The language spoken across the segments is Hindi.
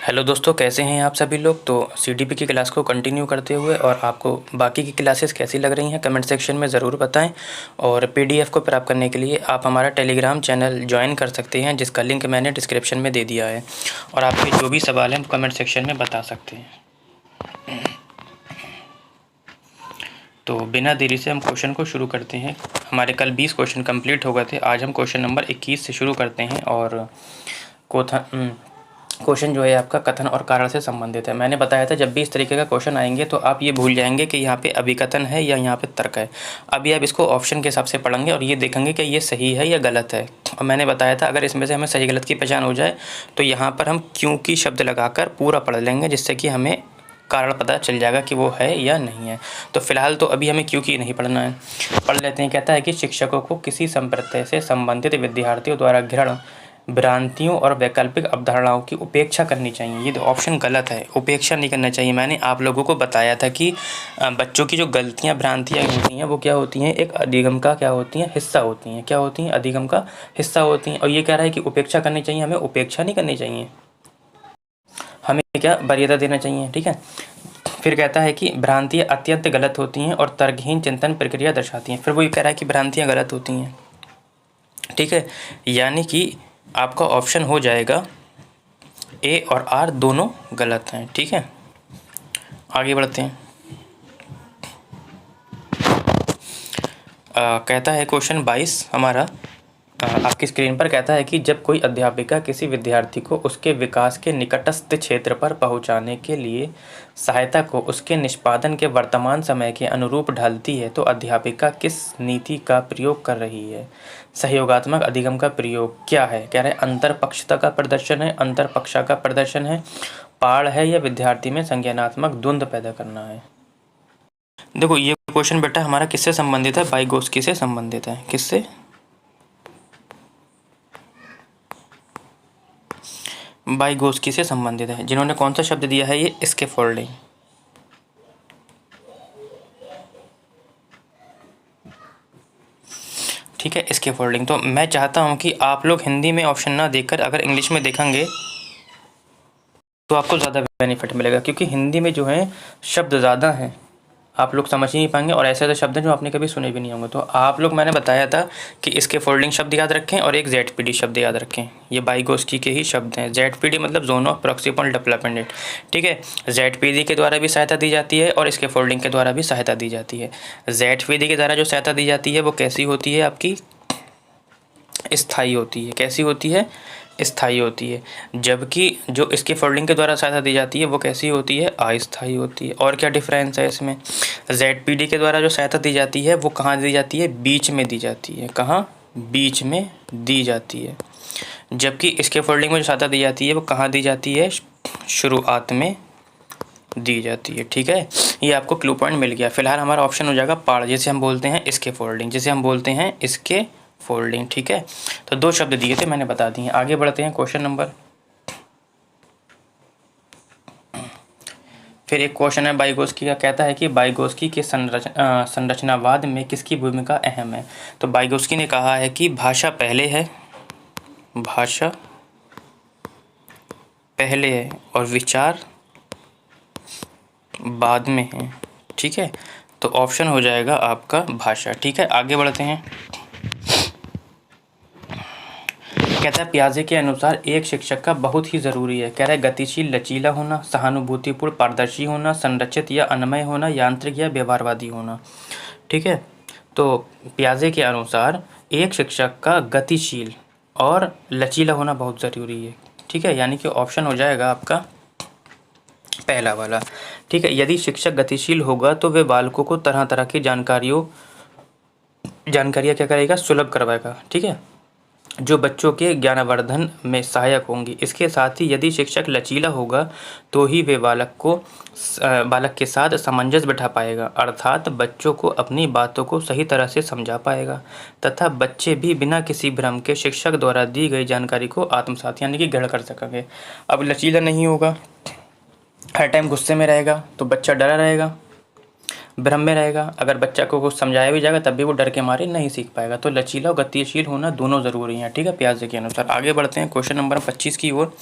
हेलो दोस्तों, कैसे हैं आप सभी लोग। तो सीडीपी की क्लास को कंटिन्यू करते हुए और आपको बाकी की क्लासेस कैसी लग रही हैं कमेंट सेक्शन में ज़रूर बताएं। और पीडीएफ को प्राप्त करने के लिए आप हमारा टेलीग्राम चैनल ज्वाइन कर सकते हैं, जिसका लिंक मैंने डिस्क्रिप्शन में दे दिया है। और आपके जो भी सवाल हैं कमेंट सेक्शन में बता सकते हैं। तो बिना देरी से हम क्वेश्चन को शुरू करते हैं। हमारे कल 20 क्वेश्चन कंप्लीट हो गए थे। आज हम क्वेश्चन नंबर 21 से शुरू करते हैं। और क्वेश्चन जो है आपका कथन और कारण से संबंधित है। मैंने बताया था जब भी इस तरीके का क्वेश्चन आएंगे तो आप ये भूल जाएंगे कि यहाँ पे अभिकथन है या यहाँ पे तर्क है। अभी आप इसको ऑप्शन के हिसाब से पढ़ेंगे और ये देखेंगे कि ये सही है या गलत है। और मैंने बताया था अगर इसमें से हमें सही गलत की पहचान हो जाए तो यहाँ पर हम क्यों की शब्द लगाकर पूरा पढ़ लेंगे, जिससे कि हमें कारण पता चल जाएगा कि वो है या नहीं है। तो फिलहाल तो अभी हमें क्यों की नहीं पढ़ना है, पढ़ लेते हैं। कहता है कि शिक्षकों को किसी संप्रदाय से संबंधित विद्यार्थियों द्वारा घृण, भ्रांतियों और वैकल्पिक अवधारणाओं की उपेक्षा करनी चाहिए। ये ऑप्शन गलत है, उपेक्षा नहीं करना चाहिए। मैंने आप लोगों को बताया था कि बच्चों की जो गलतियाँ भ्रांतियाँ होती हैं वो क्या होती हैं, एक अधिगम का क्या होती हैं, हिस्सा होती हैं। क्या होती हैं? अधिगम का हिस्सा होती हैं। और ये कह रहा है कि उपेक्षा करनी चाहिए, हमें उपेक्षा नहीं करनी चाहिए, हमें क्या वरीयता देना चाहिए। ठीक है। फिर कहता है कि भ्रांतियाँ अत्यंत गलत होती हैं और तर्कहीन चिंतन प्रक्रिया दर्शाती हैं। फिर वो ये कह रहा है कि भ्रांतियाँ गलत होती हैं। ठीक है, यानी कि आपका ऑप्शन हो जाएगा ए और आर दोनों गलत हैं। ठीक है, आगे बढ़ते हैं। कहता है क्वेश्चन 22 हमारा आपकी स्क्रीन पर। कहता है कि जब कोई अध्यापिका किसी विद्यार्थी को उसके विकास के निकटस्थ क्षेत्र पर पहुंचाने के लिए सहायता को उसके निष्पादन के वर्तमान समय के अनुरूप ढालती है तो अध्यापिका किस नीति का प्रयोग कर रही है? सहयोगात्मक अधिगम का प्रयोग क्या है? कह रहे हैं अंतरपक्षता का प्रदर्शन है, अंतरपक्षा का प्रदर्शन है, पाड़ है, या विद्यार्थी में संज्ञानात्मक द्वंद्व पैदा करना है। देखो ये क्वेश्चन बेटा हमारा किससे संबंधित है? वाइगोत्स्की से संबंधित है। किससे? वाइगोत्स्की से संबंधित है। जिन्होंने कौन सा शब्द दिया है? ये स्कैफोल्डिंग। ठीक है, स्कैफोल्डिंग। तो मैं चाहता हूं कि आप लोग हिंदी में ऑप्शन ना देकर अगर इंग्लिश में देखेंगे तो आपको ज़्यादा बेनिफिट मिलेगा, क्योंकि हिंदी में जो है शब्द ज़्यादा हैं, आप लोग समझ ही नहीं पाएंगे। और ऐसे ऐसे शब्द हैं जो आपने कभी सुने भी नहीं होंगे। तो आप लोग, मैंने बताया था कि इसके फोल्डिंग शब्द याद रखें और एक ZPD शब्द याद रखें। ये वाइगोत्स्की के ही शब्द हैं। ZPD मतलब जोन ऑफ प्रॉक्सिमल डेवलपमेंट। ठीक है, ZPD के द्वारा भी सहायता दी जाती है और इसके फोल्डिंग के द्वारा भी सहायता दी जाती है। ZPD के द्वारा जो सहायता दी जाती है वो कैसी होती है? आपकी स्थायी होती है। कैसी होती है? स्थायी होती है। जबकि जो इसके फोल्डिंग के द्वारा सहायता दी जाती है वो कैसी होती है? अस्थायी होती है। और क्या डिफरेंस है इसमें? ZPD के द्वारा जो सहायता दी जाती है वो कहाँ दी जाती है? बीच में दी जाती है। कहाँ? बीच में दी जाती है। जबकि इसके फोल्डिंग में जो सहायता दी जाती है वो कहाँ दी जाती है? शुरुआत में दी जाती है। ठीक है, ये आपको क्लू पॉइंट मिल गया। फिलहाल हमारा ऑप्शन हो जाएगा पाड़, जिसे हम बोलते हैं इसके फोल्डिंग, जिसे हम बोलते हैं इसके फोल्डिंग। ठीक है, तो दो शब्द दिए थे, मैंने बता दिए। आगे बढ़ते हैं क्वेश्चन नंबर। फिर एक क्वेश्चन है वाइगोत्स्की का। कहता है कि वाइगोत्स्की के संरचनावाद में किसकी भूमिका अहम है? तो वाइगोत्स्की ने कहा है कि भाषा पहले है, भाषा पहले है और विचार बाद में है। ठीक है, तो ऑप्शन हो जाएगा आपका भाषा। ठीक है, आगे बढ़ते हैं। कहता है पियाजे के अनुसार एक शिक्षक का बहुत ही ज़रूरी है। कह रहा है गतिशील लचीला होना, सहानुभूतिपूर्ण पारदर्शी होना, संरचित या अनमय होना, यांत्रिक या व्यवहारवादी होना। ठीक है, तो पियाजे के अनुसार एक शिक्षक का गतिशील और लचीला होना बहुत ज़रूरी है। ठीक है, यानी कि ऑप्शन हो जाएगा आपका पहला वाला। ठीक है, यदि शिक्षक गतिशील होगा तो वे बालकों को तरह तरह की जानकारियाँ क्या करेगा? सुलभ करवाएगा। ठीक है, जो बच्चों के ज्ञानवर्धन में सहायक होंगी। इसके साथ ही यदि शिक्षक लचीला होगा तो ही वे बालक के साथ सामंजस्य बिठा पाएगा, अर्थात बच्चों को अपनी बातों को सही तरह से समझा पाएगा तथा बच्चे भी बिना किसी भ्रम के शिक्षक द्वारा दी गई जानकारी को आत्मसात यानी कि ग्रहण कर सकेंगे। अब लचीला नहीं होगा, हर टाइम गुस्से में रहेगा तो बच्चा डरा रहेगा, भ्रम में रहेगा। अगर बच्चा को कुछ समझाया भी जाएगा तब भी वो डर के मारे नहीं सीख पाएगा। तो लचीला और गतिशील होना दोनों ज़रूरी हैं। ठीक है, पियाजे के अनुसार। आगे बढ़ते हैं क्वेश्चन नंबर 25 की ओर।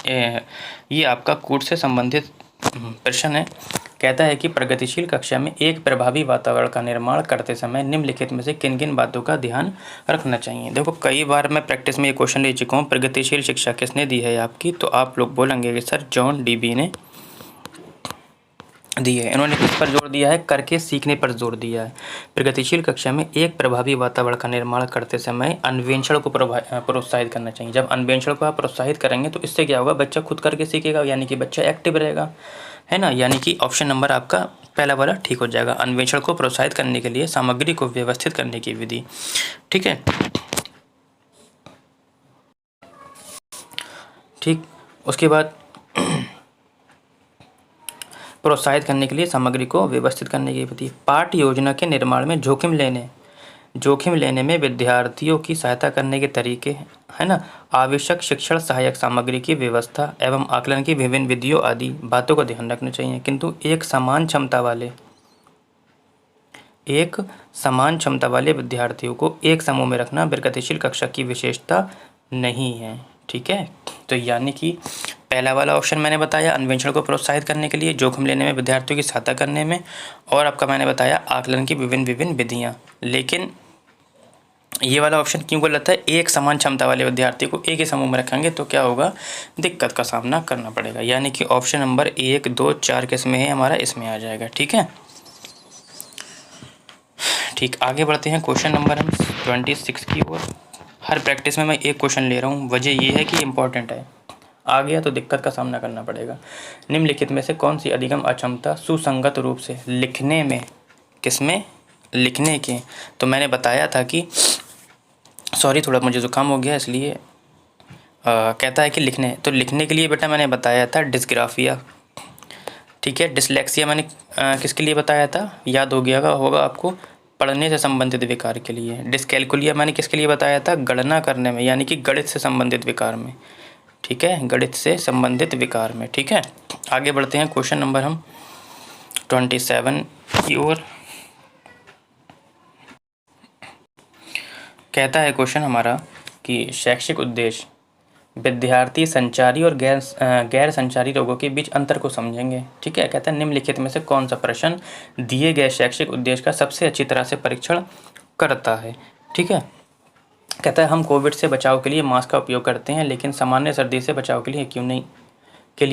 ये आपका कूट से संबंधित प्रश्न है। कहता है कि प्रगतिशील कक्षा में एक प्रभावी वातावरण का निर्माण करते समय निम्नलिखित में से किन किन बातों का ध्यान रखना चाहिए। देखो कई बार मैं प्रैक्टिस में ये क्वेश्चन ले चुका हूँ, प्रगतिशील शिक्षा किसने दी है आपकी, तो आप लोग बोलेंगे कि सर जॉन डीबी ने दी है। इन्होंने किस पर जोर दिया है, करके सीखने पर जोर दिया है। प्रगतिशील कक्षा में एक प्रभावी वातावरण का निर्माण करते समय अन्वेषण को प्रोत्साहित करना चाहिए। जब अन्वेषण को आप प्रोत्साहित करेंगे तो इससे क्या होगा, बच्चा खुद करके सीखेगा, यानी कि बच्चा एक्टिव रहेगा, है ना। यानी कि ऑप्शन नंबर आपका पहला वाला ठीक हो जाएगा। अन्वेषण को प्रोत्साहित करने के लिए सामग्री को व्यवस्थित करने की विधि, ठीक है। ठीक, उसके बाद प्रोत्साहित करने के लिए सामग्री को व्यवस्थित करने की विधि। पाठ्य योजना के निर्माण में जोखिम लेने में विद्यार्थियों की सहायता करने के तरीके, है ना। आवश्यक शिक्षण सहायक सामग्री की व्यवस्था एवं आकलन की विभिन्न विधियों आदि बातों का ध्यान रखना चाहिए। किंतु एक समान क्षमता वाले विद्यार्थियों को एक समूह में रखना प्रगतिशील कक्षा की विशेषता नहीं है, ठीक है। तो यानी कि पहला वाला ऑप्शन मैंने बताया अन्वेषण को प्रोत्साहित करने के लिए, जोखिम लेने में विद्यार्थियों की सहायता करने में, और आपका मैंने बताया आकलन की विभिन्न विधियाँ। लेकिन ये वाला ऑप्शन क्यों गलत है, एक समान क्षमता वाले विद्यार्थी को एक ही समूह में रखेंगे तो क्या होगा, दिक्कत का सामना करना पड़ेगा। यानी कि ऑप्शन नंबर 1, 2, 4 किसमें है हमारा, इसमें आ जाएगा, ठीक है। ठीक, आगे बढ़ते हैं क्वेश्चन नंबर हम 26 की ओर। हर प्रैक्टिस में मैं एक क्वेश्चन ले रहा हूँ, वजह ये है कि इम्पोर्टेंट है, आ गया तो दिक्कत का सामना करना पड़ेगा। निम्नलिखित में से कौन सी अधिगम अक्षमता सुसंगत रूप से लिखने में, किसमें, लिखने के, तो मैंने बताया था कि सॉरी थोड़ा मुझे ज़ुकाम हो गया इसलिए कहता है कि लिखने, तो लिखने के लिए बेटा मैंने बताया था डिस्ग्राफिया, ठीक है। डिसलेक्सिया मैंने किसके लिए बताया था, याद हो गया होगा आपको, पढ़ने से संबंधित विकार के लिए। डिस्कैलकुलिया मैंने किसके लिए बताया था, गणना करने में, यानी कि गणित से संबंधित विकार में, ठीक है, गणित से संबंधित विकार में, ठीक है। आगे बढ़ते हैं क्वेश्चन नंबर हम 27 की ओर। कहता है क्वेश्चन हमारा कि शैक्षिक उद्देश्य विद्यार्थी संचारी और गैर संचारी रोगों के बीच अंतर को समझेंगे, ठीक है। कहता है निम्नलिखित में से कौन सा प्रश्न दिए गए शैक्षिक उद्देश्य का सबसे अच्छी तरह से परीक्षण करता है, ठीक है। कहता है हम कोविड से बचाव के लिए मास्क का उपयोग करते हैं, लेकिन सामान्य सर्दी से बचाव के लिए क्यों। कह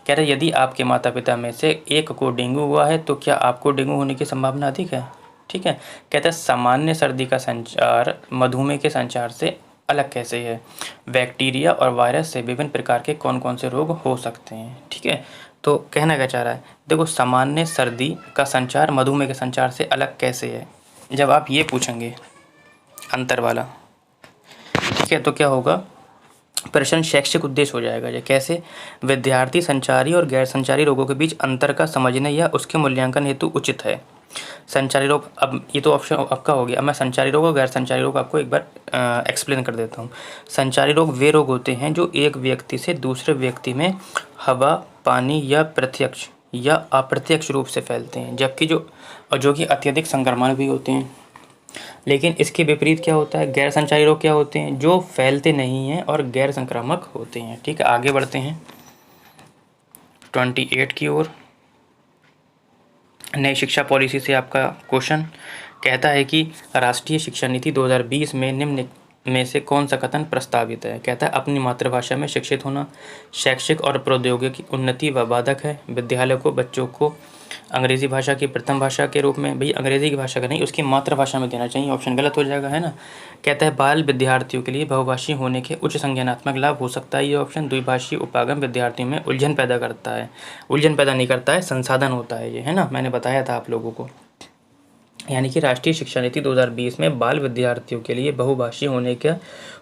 रहे यदि आपके माता पिता में से एक को डेंगू हुआ है तो क्या आपको डेंगू होने की संभावना अधिक है, ठीक है। कहता है सामान्य सर्दी का संचार मधुमेह के संचार से अलग कैसे है, बैक्टीरिया और वायरस से विभिन्न प्रकार के कौन कौन से रोग हो सकते हैं, ठीक है। तो कहना क्या चाह रहा है, देखो सामान्य सर्दी का संचार मधुमेह के संचार से अलग कैसे है, जब आप ये पूछेंगे अंतर वाला, ठीक है, तो क्या होगा, प्रश्न शैक्षिक उद्देश्य हो जाएगा। ये कैसे, विद्यार्थी संचारी और गैर संचारी रोगों के बीच अंतर का समझने या उसके मूल्यांकन हेतु उचित है। संचारी रोग, अब ये तो ऑप्शन आपका हो गया, अब मैं संचारी रोग और गैर संचारी रोग आपको एक बार एक्सप्लेन कर देता हूँ। संचारी रोग वे रोग होते हैं जो एक व्यक्ति से दूसरे व्यक्ति में हवा, पानी या प्रत्यक्ष या अप्रत्यक्ष रूप से फैलते हैं, जबकि जो कि अत्यधिक संक्रमण भी होते हैं। लेकिन इसके विपरीत क्या होता है, गैर संचारी रोग क्या होते हैं, जो फैलते नहीं हैं और गैर संक्रामक होते हैं, ठीक है। आगे बढ़ते हैं 28 की ओर। नई शिक्षा पॉलिसी से आपका क्वेश्चन कहता है कि राष्ट्रीय शिक्षा नीति 2020 में निम्न में से कौन सा कथन प्रस्तावित है। कहता है अपनी मातृभाषा में शिक्षित होना शैक्षिक और प्रौद्योगिकी उन्नति व बाधक है। विद्यालय को बच्चों को अंग्रेजी भाषा की प्रथम भाषा के रूप में, भाई अंग्रेजी की भाषा का नहीं, उसकी मातृभाषा में देना चाहिए, ऑप्शन गलत हो जाएगा, है ना। कहता है बाल विद्यार्थियों के लिए बहुभाषी होने के उच्च संज्ञानात्मक लाभ हो सकता है। ये ऑप्शन द्विभाषी उपागम विद्यार्थियों में उलझन पैदा करता है, उलझन पैदा नहीं करता है, संसाधन होता है ये, है ना, मैंने बताया था आप लोगों को। यानी कि राष्ट्रीय शिक्षा नीति 2020 में बाल विद्यार्थियों के लिए बहुभाषी होने का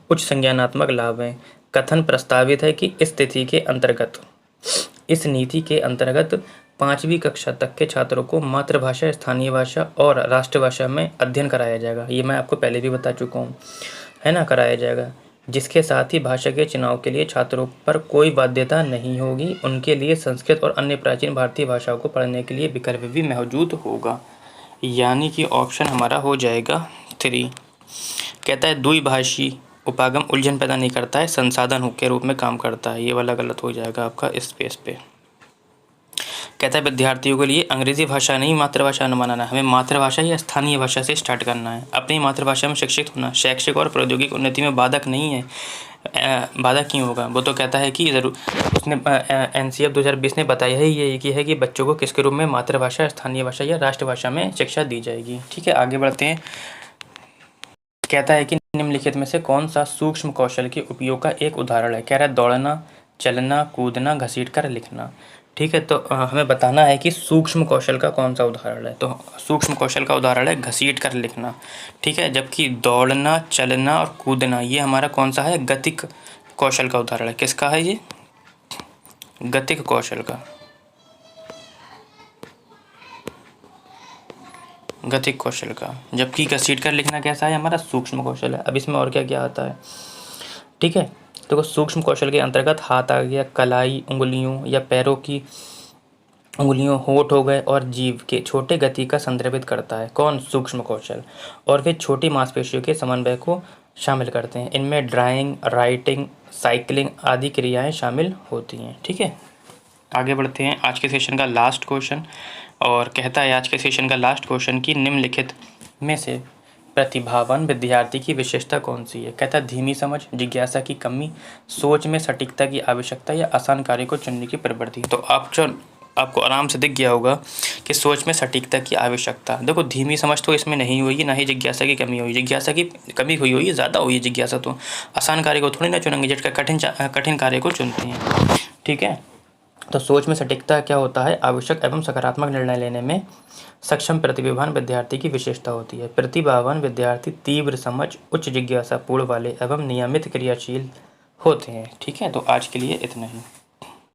उच्च संज्ञानात्मक लाभ है। कथन प्रस्तावित है कि इस तिथि के अंतर्गत, इस नीति के अंतर्गत 5वीं कक्षा तक के छात्रों को मातृभाषा, स्थानीय भाषा और राष्ट्रभाषा में अध्ययन कराया जाएगा। ये मैं आपको पहले भी बता चुका हूँ, है ना, कराया जाएगा। जिसके साथ ही भाषा के चुनाव के लिए छात्रों पर कोई बाध्यता नहीं होगी। उनके लिए संस्कृत और अन्य प्राचीन भारतीय भाषाओं को पढ़ने के लिए विकल्प भी मौजूद होगा। यानी कि ऑप्शन हमारा हो जाएगा 3। कहता है द्विभाषी उपागम उलझन पैदा नहीं करता है, संसाधन के रूप में काम करता है। ये वाला गलत हो जाएगा आपका इस पेज पे। कहता है विद्यार्थियों के लिए अंग्रेजी भाषा नहीं मातृभाषा न बनाना, हमें मातृभाषा या स्थानीय भाषा से स्टार्ट करना है। अपनी मातृभाषा में शिक्षित होना शैक्षिक और प्रौद्योगिक उन्नति में बाधक नहीं है। बाधक क्यों होगा? वो तो कहता है कि ज़रूर उसने NCF 2020 ने बताया ही ये कि है कि बच्चों को किसके रूप में मातृभाषा, स्थानीय भाषा या राष्ट्रभाषा में शिक्षा दी जाएगी। ठीक है, आगे बढ़ते हैं। कहता है कि निम्नलिखित में से कौन सा सूक्ष्म कौशल के उपयोग का एक उदाहरण है? कह रहा है दौड़ना, चलना, कूदना, घसीट कर लिखना। ठीक है, तो हमें बताना है कि सूक्ष्म कौशल का कौन सा उदाहरण है। तो सूक्ष्म कौशल का उदाहरण है घसीट कर लिखना। ठीक है, जबकि दौड़ना, चलना और कूदना ये हमारा कौन सा है? गतिक कौशल का उदाहरण है। किसका है ये? गतिक कौशल का। गतिक कौशल का। जबकि घसीट कर लिखना कैसा है? हमारा सूक्ष्म कौशल है। अब इसमें और क्या क्या आता है? ठीक है, तो सूक्ष्म कौशल के अंतर्गत हाथ आ गया, कलाई, उंगलियों या पैरों की उंगलियों, होंठ हो गए और जीभ के छोटे गति का संदर्भित करता है। कौन? सूक्ष्म कौशल। और वे छोटी मांसपेशियों के समन्वय को शामिल करते हैं। इनमें ड्राइंग, राइटिंग, साइकिलिंग आदि क्रियाएं शामिल होती हैं। ठीक है, आगे बढ़ते हैं। आज के सेशन का लास्ट क्वेश्चन, और कहता है आज के सेशन का लास्ट क्वेश्चन कि निम्नलिखित में से प्रतिभावान विद्यार्थी की विशेषता कौन सी है? कहता है धीमी समझ, जिज्ञासा की कमी, सोच में सटीकता की आवश्यकता या आसान कार्य को चुनने की प्रवृत्ति। तो आपको आराम से दिख गया होगा कि सोच में सटीकता की आवश्यकता। देखो धीमी समझ तो इसमें नहीं हुई, ना ही जिज्ञासा की कमी हुई। जिज्ञासा की कमी हुई है, ज़्यादा हुई है जिज्ञासा। तो आसान कार्य को थोड़ी ना चुनेंगे, जिसका कठिन कार्य को चुनते हैं। ठीक है, तो सोच में सटीकता क्या होता है? आवश्यक एवं सकारात्मक निर्णय लेने में सक्षम प्रतिभावान विद्यार्थी की विशेषता होती है। प्रतिभावान विद्यार्थी तीव्र समझ, उच्च जिज्ञासा पूर्ण वाले एवं नियमित क्रियाशील होते हैं। ठीक है, तो आज के लिए इतना ही।